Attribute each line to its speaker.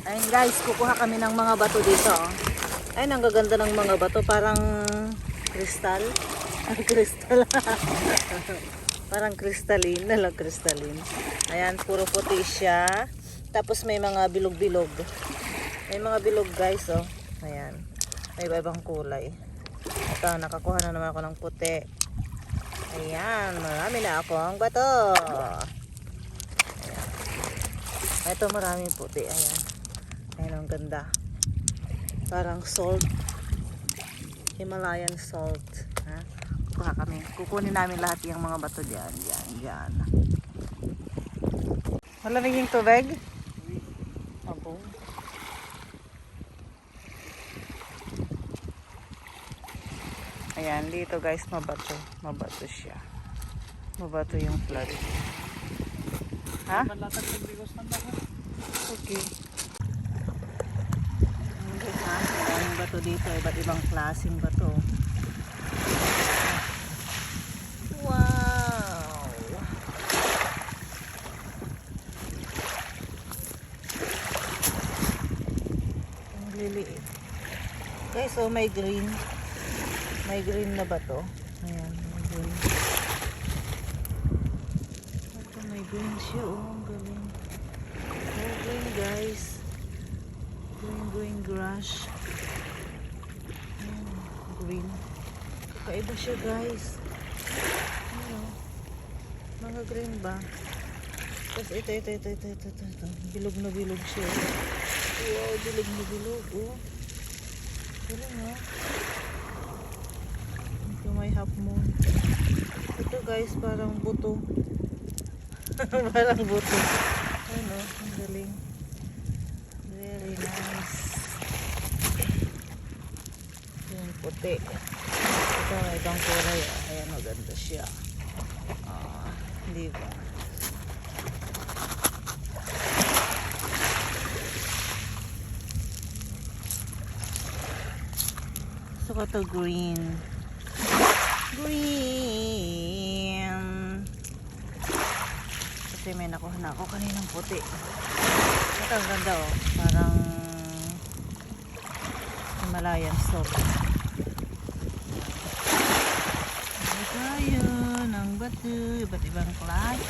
Speaker 1: Ayun guys, kukuha kami ng mga bato dito. Ayun, ang gaganda ng mga bato. Parang kristal. Kristal. Parang crystalline na lang, crystalline. Ayan, puro puti siya. Tapos may mga bilog-bilog. May mga bilog guys, oh. Ayan. May iba-ibang kulay. Ito, nakakuha na naman ako ng puti. Ayan, marami na ako ang bato. Ayan. Ito maraming puti. Ayan. Ayan, ang ganda. Parang salt. Himalayan salt. Ha? Kuha kami. Kukunin namin lahat yung mga bato dyan. Yan. Malamig yung tubig? Abo. Ayan, dito guys, mabato. Mabato siya. Mabato yung flood. Ha? Okay. Ayan guys, ha? Maraming bato dito. Iba't ibang klaseng bato. Wow! Ang liliit. Guys, oh, may green. May green na bato. Ayan, may green. Ito, may green siya. Oh, ang galing. Oh, green guys. Green grass. Ayan, green. Kakaiba siya guys. Ayan, mga green ba? Tapos ito. Bilog na bilog siya. Wow, bilog na bilog. Oh. Galing ha. Ito may half moon. Ito guys, parang buto. Parang buto. Ano, ang galing. Very nice. Yung puti. Ito may ibang kulay. Ayan, maganda siya. Di ba? Gusto ko ito green. Kasi may nakuha na ako kaninang puti. Ito ang ganda oh. Parang Himalayan salt. Ito tayo ng bato. Iba't ibang klase.